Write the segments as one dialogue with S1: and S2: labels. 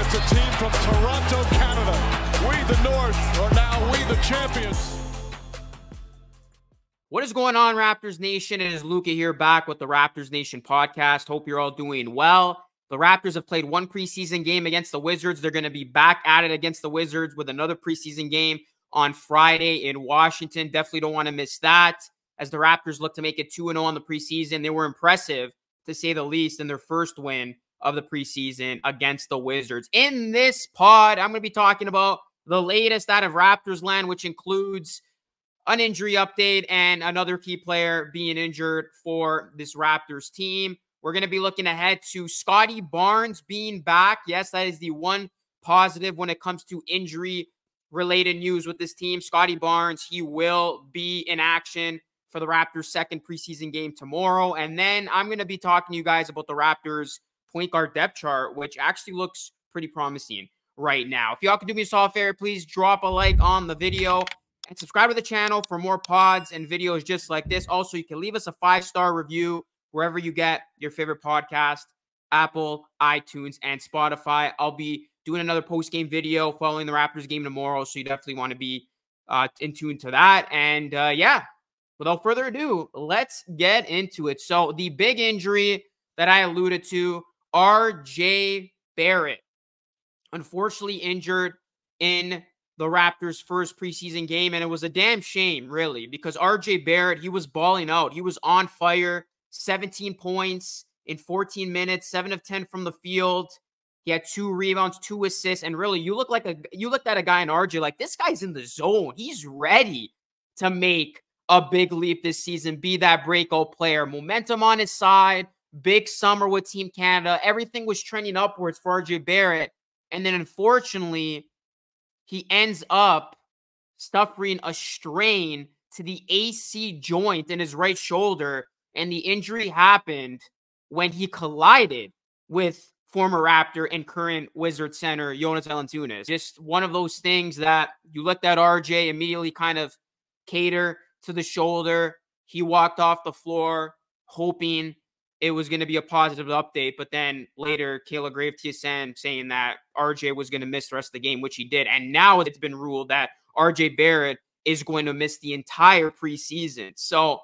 S1: It's a team from Toronto, Canada. We, the North, are now we, the champions.
S2: What is going on, Raptors Nation? It is Luca here, back with the Raptors Nation podcast. Hope you're all doing well. The Raptors have played one preseason game against the Wizards. They're going to be back at it against the Wizards with another preseason game on Friday in Washington. Definitely don't want to miss that, as the Raptors look to make it 2-0 on the preseason. They were impressive, to say the least, in their first win of the preseason against the Wizards. In this pod, I'm going to be talking about the latest out of Raptors land, which includes an injury update and another key player being injured for this Raptors team. We're going to be looking ahead to Scottie Barnes being back. Yes, that is the one positive when it comes to injury-related news with this team. Scottie Barnes, he will be in action for the Raptors' second preseason game tomorrow. And then I'm going to be talking to you guys about the Raptors' point guard depth chart, which actually looks pretty promising right now. If y'all could do me a solid favor, please drop a like on the video and subscribe to the channel for more pods and videos just like this. Also, you can leave us a 5-star review wherever you get your favorite podcast, Apple, iTunes, and Spotify. I'll be doing another post-game video following the Raptors game tomorrow, so you definitely want to be in tune to that. And yeah, without further ado, let's get into it. So the big injury that I alluded to, RJ Barrett, unfortunately injured in the Raptors' first preseason game, and it was a damn shame, really, because RJ Barrett, he was balling out. He was on fire, 17 points in 14 minutes, 7 of 10 from the field. He had 2 rebounds, 2 assists, and really, you looked at a guy in RJ like, this guy's in the zone. He's ready to make a big leap this season, be that breakout player. Momentum on his side, big summer with Team Canada. Everything was trending upwards for RJ Barrett. And then, unfortunately, he ends up suffering a strain to the AC joint in his right shoulder. And the injury happened when he collided with former Raptor and current Wizard center Jonas Valanciunas. Just one of those things that you looked at RJ immediately kind of cater to the shoulder. He walked off the floor hoping it was going to be a positive update, but then later, Kayla Grave TSN saying that RJ was going to miss the rest of the game, which he did. And now it's been ruled that RJ Barrett is going to miss the entire preseason. So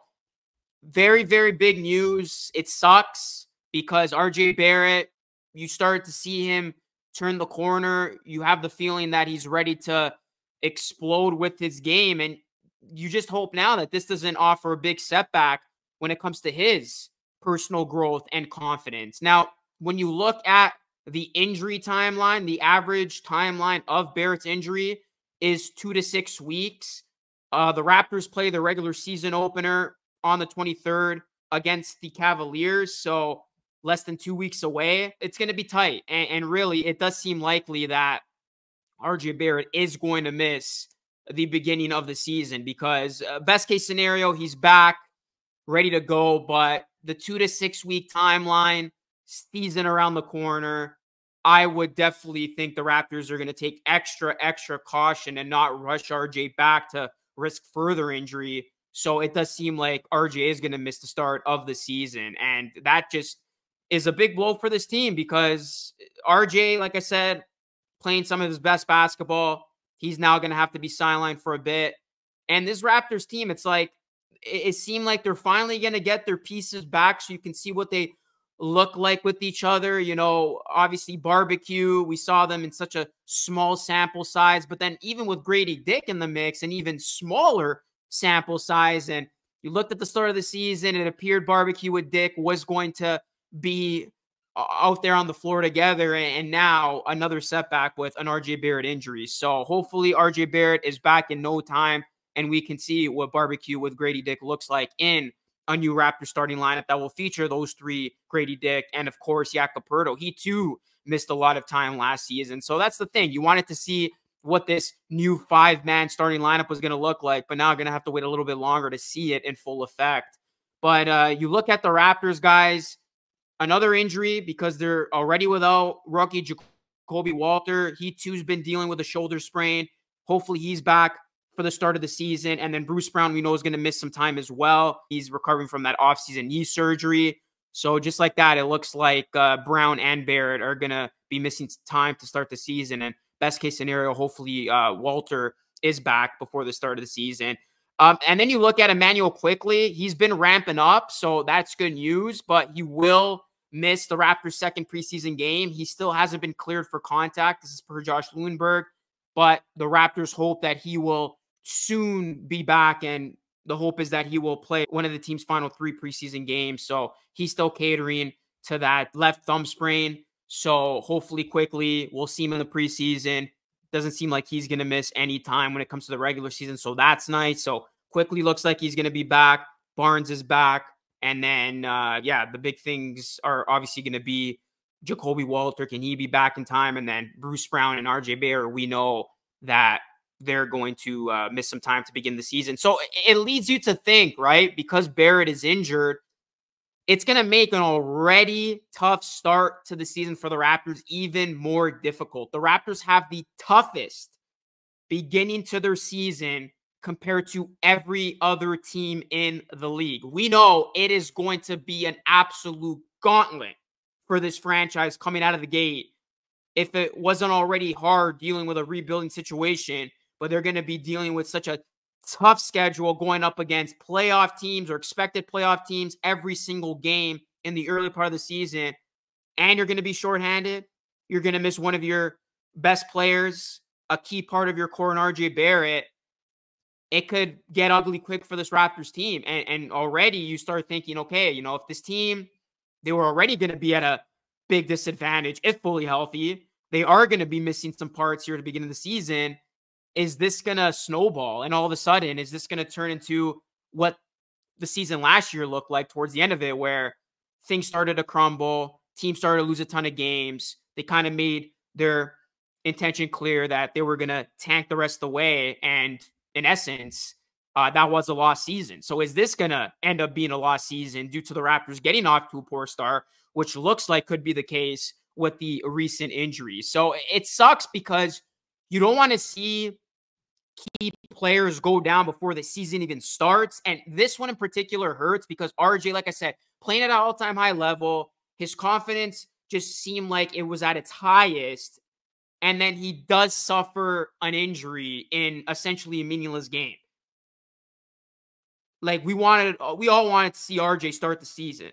S2: very, very big news. It sucks because RJ Barrett, you start to see him turn the corner. You have the feeling that he's ready to explode with his game. And you just hope now that this doesn't offer a big setback when it comes to his personal growth and confidence. Now, when you look at the injury timeline, the average timeline of Barrett's injury is 2 to 6 weeks. The Raptors play the regular season opener on the 23rd against the Cavaliers, so less than 2 weeks away. It's going to be tight, and really, it does seem likely that RJ Barrett is going to miss the beginning of the season because best case scenario, he's back, ready to go, but the 2 to 6 week timeline, season around the corner, I would definitely think the Raptors are going to take extra caution and not rush RJ back to risk further injury. So it does seem like RJ is going to miss the start of the season. And that just is a big blow for this team because RJ, like I said, playing some of his best basketball, he's now going to have to be sidelined for a bit. And this Raptors team, it's like, it seemed like they're finally going to get their pieces back so you can see what they look like with each other. You know, obviously barbecue, we saw them in such a small sample size, but then even with Grady Dick in the mix, an even smaller sample size. And you looked at the start of the season, it appeared barbecue with Dick was going to be out there on the floor together. And now another setback with an RJ Barrett injury. So hopefully RJ Barrett is back in no time, and we can see what barbecue with Grady Dick looks like in a new Raptors starting lineup that will feature those 3, Grady Dick, and of course, Jakob Poeltl. He too missed a lot of time last season. So that's the thing. You wanted to see what this new 5-man starting lineup was going to look like, but now I'm going to have to wait a little bit longer to see it in full effect. But you look at the Raptors, guys, another injury because they're already without rookie Jacoby Walter. He too has been dealing with a shoulder sprain. Hopefully he's back for the start of the season. And then Bruce Brown, we know, is going to miss some time as well. He's recovering from that offseason knee surgery. So just like that, it looks like Brown and Barrett are going to be missing time to start the season. And best case scenario, hopefully Walter is back before the start of the season. And then you look at Emmanuel quickly. He's been ramping up, so that's good news. But he will miss the Raptors' second preseason game. He still hasn't been cleared for contact. This is per Josh Lewinberg. But the Raptors hope that he will soon be back, and the hope is that he will play one of the team's final 3 preseason games. So he's still catering to that left thumb sprain. So hopefully quickly we'll see him in the preseason. Doesn't seem like he's going to miss any time when it comes to the regular season. So that's nice. So quickly looks like he's going to be back. Barnes is back. And then, the big things are obviously going to be Jacoby Walter. Can he be back in time? And then Bruce Brown and RJ Barrett, we know that they're going to miss some time to begin the season. So it leads you to think, right? Because Barrett is injured, it's going to make an already tough start to the season for the Raptors even more difficult. The Raptors have the toughest beginning to their season compared to every other team in the league. We know it is going to be an absolute gauntlet for this franchise coming out of the gate. If it wasn't already hard dealing with a rebuilding situation, but they're going to be dealing with such a tough schedule going up against playoff teams or expected playoff teams every single game in the early part of the season. And you're going to be shorthanded. You're going to miss one of your best players, a key part of your core in RJ Barrett. It could get ugly quick for this Raptors team. And already you start thinking, okay, if this team, they were already going to be at a big disadvantage if fully healthy. They are going to be missing some parts here at the beginning of the season. Is this going to snowball? And all of a sudden, is this going to turn into what the season last year looked like towards the end of it, where things started to crumble, teams started to lose a ton of games. They kind of made their intention clear that they were going to tank the rest of the way. And in essence, that was a lost season. So is this going to end up being a lost season due to the Raptors getting off to a poor start, which looks like could be the case with the recent injuries? So it sucks because you don't want to see key players go down before the season even starts. And this one in particular hurts because RJ, like I said, playing at an all-time high level, his confidence just seemed like it was at its highest. And then he does suffer an injury in essentially a meaningless game. Like we all wanted to see RJ start the season.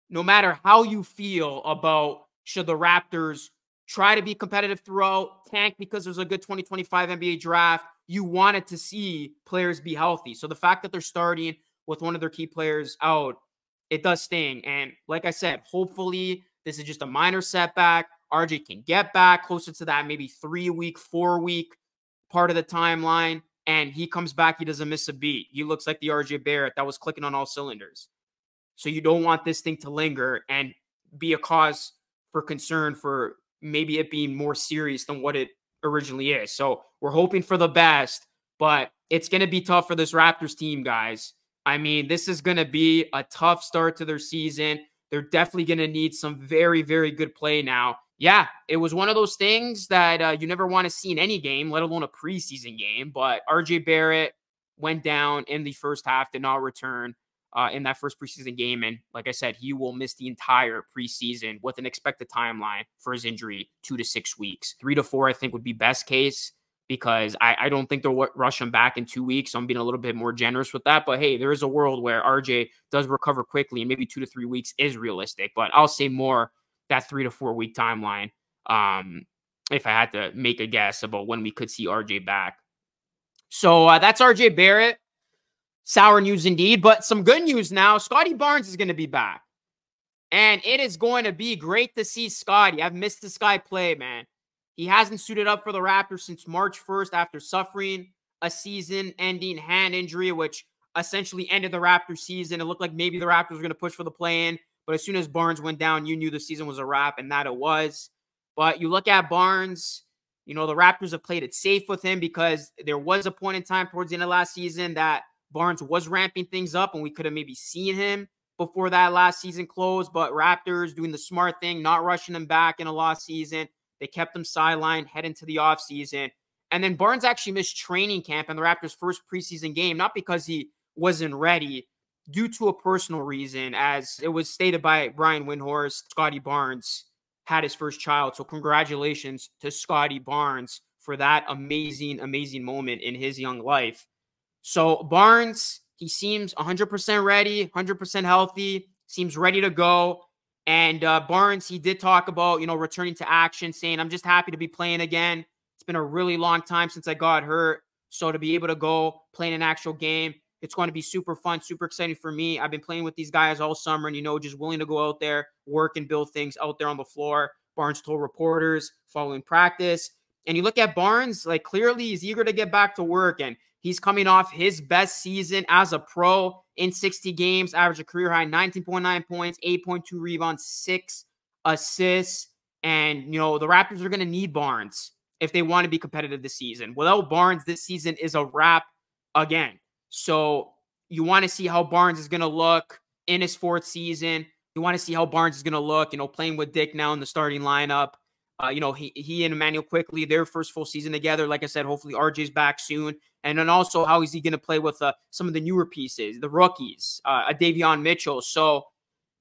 S2: No matter how you feel about should the Raptors try to be competitive throughout, tank because there's a good 2025 NBA draft, you wanted to see players be healthy. So the fact that they're starting with one of their key players out, it does sting. And like I said, hopefully this is just a minor setback. RJ can get back closer to that maybe 3-week, 4-week part of the timeline, and he comes back, he doesn't miss a beat. He looks like the RJ Barrett that was clicking on all cylinders. So you don't want this thing to linger and be a cause for concern for maybe it being more serious than what it originally is. So we're hoping for the best, but it's going to be tough for this Raptors team, guys. I mean, this is going to be a tough start to their season. They're definitely going to need some very, very good play now. Yeah, it was one of those things that you never want to see in any game, let alone a preseason game. But RJ Barrett went down in the first half, did not return in that first preseason game. And like I said, he will miss the entire preseason with an expected timeline for his injury, 2 to 6 weeks. 3 to 4, I think, would be best case because I don't think they'll rush him back in 2 weeks. So I'm being a little bit more generous with that. But hey, there is a world where RJ does recover quickly and maybe 2 to 3 weeks is realistic. But I'll say more that 3 to 4 week timeline if I had to make a guess about when we could see RJ back. So that's RJ Barrett. Sour news indeed, but some good news now. Scottie Barnes is going to be back. And it is going to be great to see Scottie. I've missed this guy play, man. He hasn't suited up for the Raptors since March 1st after suffering a season-ending hand injury, which essentially ended the Raptors season. It looked like maybe the Raptors were going to push for the play-in, but as soon as Barnes went down, you knew the season was a wrap, and that it was. But you look at Barnes, the Raptors have played it safe with him because there was a point in time towards the end of last season that Barnes was ramping things up, and we could have maybe seen him before that last season closed. But Raptors doing the smart thing, not rushing him back in a lost season. They kept him sidelined, head into the offseason. And then Barnes actually missed training camp in the Raptors' first preseason game, not because he wasn't ready, due to a personal reason, as it was stated by Brian Windhorst, Scottie Barnes had his first child. So congratulations to Scottie Barnes for that amazing, amazing moment in his young life. So Barnes, he seems 100% ready, 100% healthy, seems ready to go. And Barnes, he did talk about, returning to action, saying, I'm just happy to be playing again. It's been a really long time since I got hurt. So to be able to go play in an actual game, it's going to be super fun, super exciting for me. I've been playing with these guys all summer and, just willing to go out there, work and build things out there on the floor. Barnes told reporters following practice. And you look at Barnes, like clearly he's eager to get back to work. And he's coming off his best season as a pro in 60 games, average a career high 19.9 points, 8.2 rebounds, 6 assists. And, the Raptors are going to need Barnes if they want to be competitive this season. Without Barnes, this season is a wrap again. So you want to see how Barnes is going to look in his 4th season. You want to see how Barnes is going to look, playing with Dick now in the starting lineup. He and Emmanuel Quickley, their first full season together. Like I said, hopefully RJ's back soon. And then also, how is he going to play with some of the newer pieces, the rookies, Davion Mitchell. So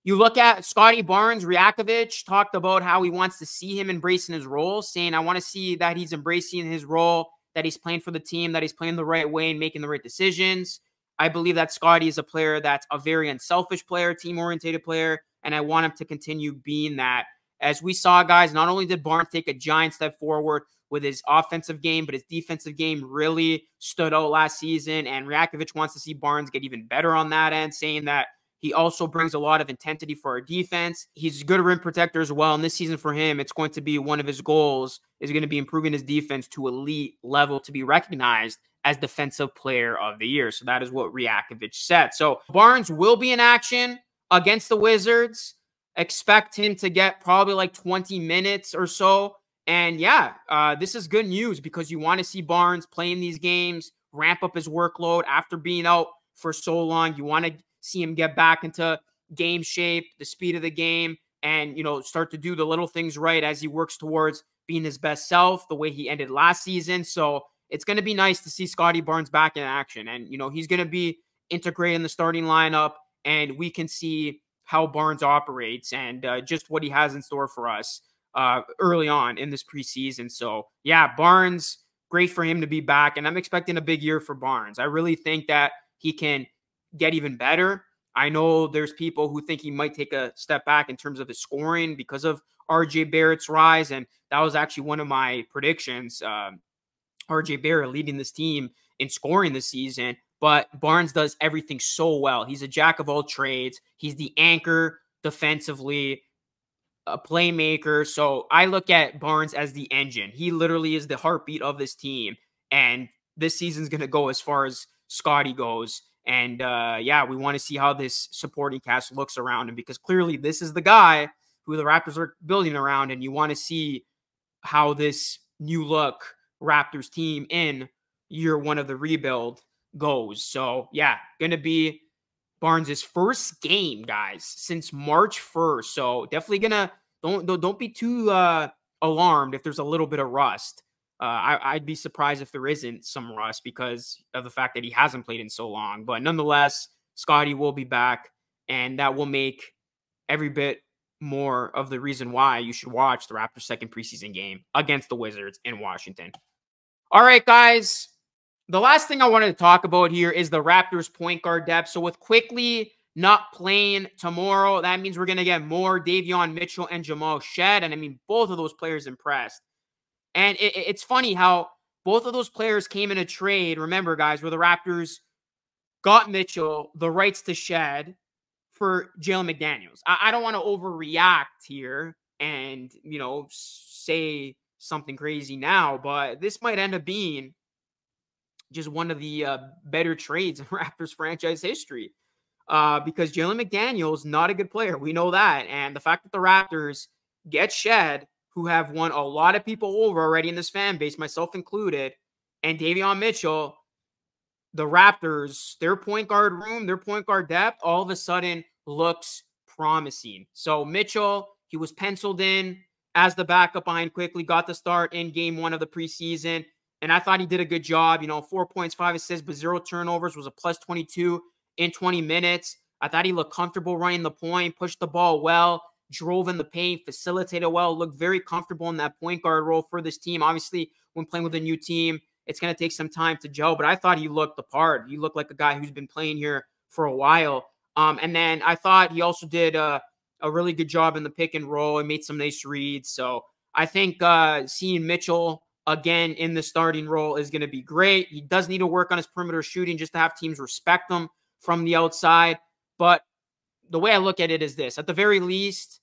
S2: you look at Scottie Barnes, Rajakovic talked about how he wants to see him embracing his role, saying, I want to see that he's embracing his role, that he's playing for the team, that he's playing the right way and making the right decisions. I believe that Scottie is a player that's a very unselfish player, team-oriented player, and I want him to continue being that. As we saw, guys, not only did Barnes take a giant step forward with his offensive game, but his defensive game really stood out last season, and Rajakovic wants to see Barnes get even better on that end, saying that he also brings a lot of intensity for our defense. He's a good rim protector as well, and this season for him, it's going to be one of his goals is going to be improving his defense to elite level to be recognized as Defensive Player of the Year. So that is what Rajakovic said. So Barnes will be in action against the Wizards. Expect him to get probably like 20 minutes or so. And yeah, this is good news because you want to see Barnes playing these games, ramp up his workload after being out for so long. You want to see him get back into game shape, the speed of the game, and, start to do the little things right as he works towards being his best self, the way he ended last season. So it's going to be nice to see Scottie Barnes back in action. And, he's going to be integrated in the starting lineup, and we can see how Barnes operates and just what he has in store for us early on in this preseason. So, yeah, Barnes, great for him to be back, and I'm expecting a big year for Barnes. I really think that he can get even better. I know there's people who think he might take a step back in terms of his scoring because of RJ Barrett's rise, and that was actually one of my predictions. RJ Barrett leading this team in scoring this season, but Barnes does everything so well. He's a jack of all trades. He's the anchor defensively, a playmaker. So I look at Barnes as the engine. He literally is the heartbeat of this team, and this season's going to go as far as Scottie goes. And yeah, we want to see how this supporting cast looks around him, because clearly this is the guy who the Raptors are building around, and you want to see how this new look Raptors team in year 1 of the rebuild goes. So yeah, going to be Barnes' first game, guys, since March 1st. So definitely gonna don't be too alarmed if there's a little bit of rust. I'd be surprised if there isn't some rust because of the fact that he hasn't played in so long. But nonetheless, Scottie will be back, and that will make every bit more of the reason why you should watch the Raptors' second preseason game against the Wizards in Washington. All right, guys. The last thing I wanted to talk about here is the Raptors' point guard depth. So with Quickley not playing tomorrow, that means we're going to get more Davion Mitchell and Jamal Shead. And I mean, both of those players impressed. And it's funny how both of those players came in a trade, remember, guys, where the Raptors got Mitchell, the rights to Shead, for Jalen McDaniels. I don't want to overreact here and, say something crazy now, but this might end up being just one of the better trades in Raptors franchise history because Jalen McDaniels, not a good player. We know that. And the fact that the Raptors get Shead, who have won a lot of people over already in this fan base, myself included, and Davion Mitchell, the Raptors, their point guard room, their point guard depth, all of a sudden looks promising. So Mitchell, he was penciled in as the backup behind Quickley, got the start in game 1 of the preseason, and I thought he did a good job. 4 points, 5 assists, but 0 turnovers, was a plus 22 in 20 minutes. I thought he looked comfortable running the point, pushed the ball well, drove in the paint, facilitated well, looked very comfortable in that point guard role for this team. Obviously, when playing with a new team, it's going to take some time to gel, but I thought he looked the part. He looked like a guy who's been playing here for a while. And then I thought he also did a really good job in the pick and roll and made some nice reads. So I think seeing Mitchell again in the starting role is going to be great. He does need to work on his perimeter shooting just to have teams respect him from the outside. But the way I look at it is this. At the very least,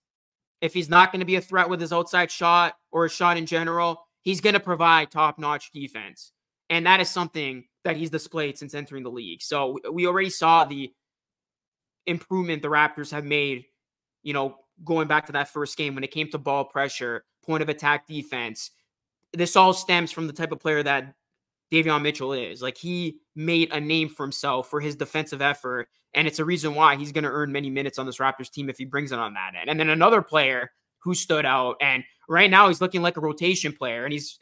S2: if he's not going to be a threat with his outside shot or a shot in general, he's going to provide top-notch defense. And that is something that he's displayed since entering the league. So we already saw the improvement the Raptors have made, going back to that first game when it came to ball pressure, point of attack defense. This all stems from the type of player that Davion Mitchell is. Like, he made a name for himself for his defensive effort, and it's a reason why he's going to earn many minutes on this Raptors team if he brings it on that end. And then another player who stood out, and right now he's looking like a rotation player, and he's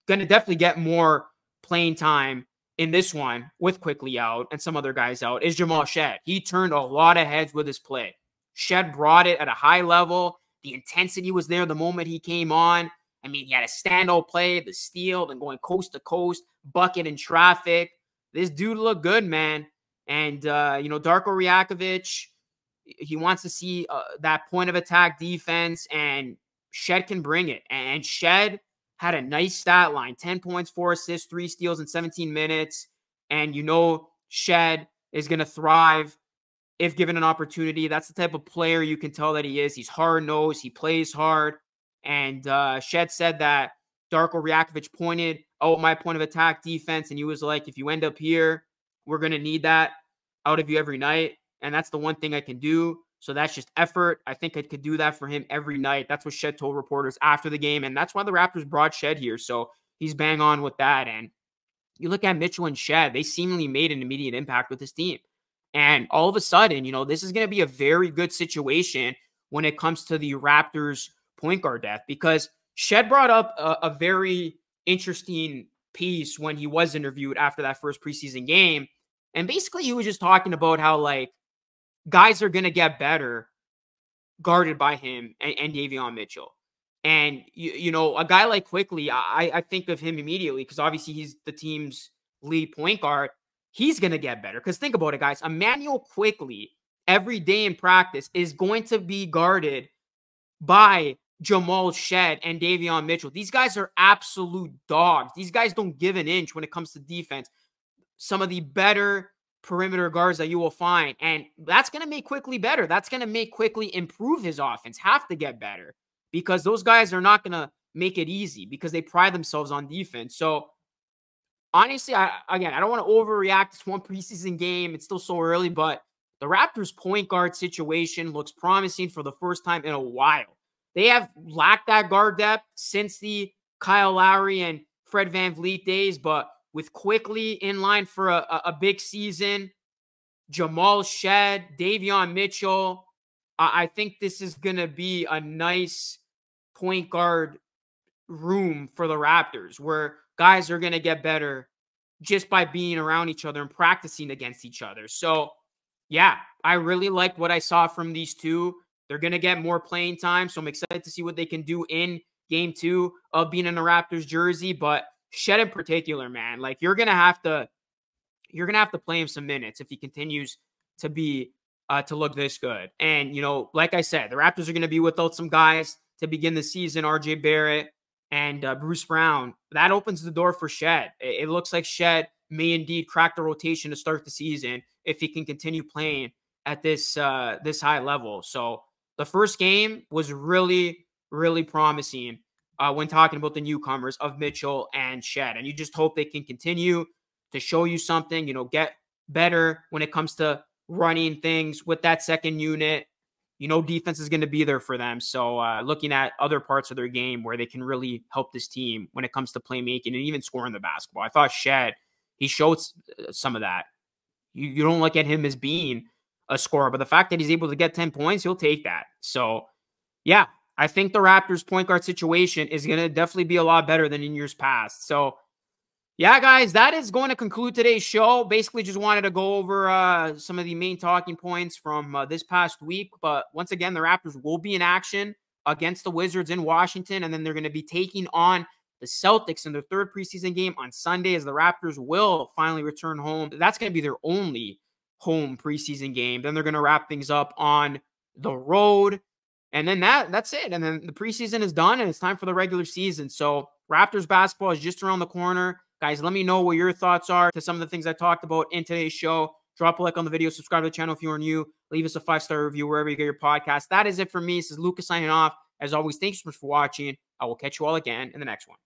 S2: going to definitely get more playing time in this one with Quickly out and some other guys out, is Jamal Shead. He turned a lot of heads with his play. Shead brought it at a high level. The intensity was there the moment he came on. I mean, he had a standout play, the steal, then going coast to coast, bucket in traffic. This dude looked good, man. And, Darko Rajakovic, he wants to see that point of attack defense, and Shead can bring it. And Shead had a nice stat line, 10 points, 4 assists, 3 steals in 17 minutes. And Shead is going to thrive if given an opportunity. That's the type of player you can tell that he is. He's hard-nosed. He plays hard. And Shead said that Darko Rajakovic pointed out my point of attack defense, and he was like, if you end up here, we're going to need that out of you every night. And that's the one thing I can do. So that's just effort. I think I could do that for him every night. That's what Shead told reporters after the game. And that's why the Raptors brought Shead here. So he's bang on with that. And you look at Mitchell and Shead, they seemingly made an immediate impact with this team. And all of a sudden, this is going to be a very good situation when it comes to the Raptors point guard depth, because Shead brought up a very interesting piece when he was interviewed after that first preseason game. And basically he was just talking about how, like, guys are going to get better guarded by him and Davion Mitchell. And, a guy like Quickly, I think of him immediately because obviously he's the team's lead point guard. He's going to get better because think about it, guys. Emmanuel Quickly every day in practice is going to be guarded by Jamal Shead and Davion Mitchell. These guys are absolute dogs. These guys don't give an inch when it comes to defense. Some of the better perimeter guards that you will find. And that's going to make Quickly better. That's going to make Quickly improve his offense, have to get better, because those guys are not going to make it easy because they pride themselves on defense. So honestly, I don't want to overreact. It's one preseason game. It's still so early, but the Raptors point guard situation looks promising for the first time in a while. They have lacked that guard depth since the Kyle Lowry and Fred VanVleet days, but with Quickly in line for a big season, Jamal Shead, Davion Mitchell, I think this is going to be a nice point guard room for the Raptors where guys are going to get better just by being around each other and practicing against each other. So, yeah, I really like what I saw from these two. They're going to get more playing time, so I'm excited to see what they can do in game 2 of being in the Raptors jersey. But Shead in particular, man, like you're going to have to play him some minutes if he continues to be to look this good. And, like I said, the Raptors are going to be without some guys to begin the season, RJ Barrett and Bruce Brown. That opens the door for Shead. It looks like Shead may indeed crack the rotation to start the season if he can continue playing at this high level. So the first game was really, really promising when talking about the newcomers of Mitchell and Shead. And you just hope they can continue to show you something, get better when it comes to running things with that second unit. Defense is going to be there for them. So looking at other parts of their game where they can really help this team when it comes to playmaking and even scoring the basketball. I thought Shead, he showed some of that. You don't look at him as being a scorer, but the fact that he's able to get 10 points, he'll take that. So, yeah, I think the Raptors point guard situation is going to definitely be a lot better than in years past. So, Yeah, guys, that is going to conclude today's show. Basically, just wanted to go over some of the main talking points from this past week. But once again, the Raptors will be in action against the Wizards in Washington, and then they're going to be taking on the Celtics in their third preseason game on Sunday, as the Raptors will finally return home. That's going to be their only home preseason game. Then they're going to wrap things up on the road. And then that's it. And then the preseason is done and it's time for the regular season. So Raptors basketball is just around the corner. Guys, let me know what your thoughts are to some of the things I talked about in today's show. Drop a like on the video, subscribe to the channel if you are new. Leave us a 5-star review wherever you get your podcast. That is it for me. This is Lucas signing off. As always, thanks so much for watching. I will catch you all again in the next one.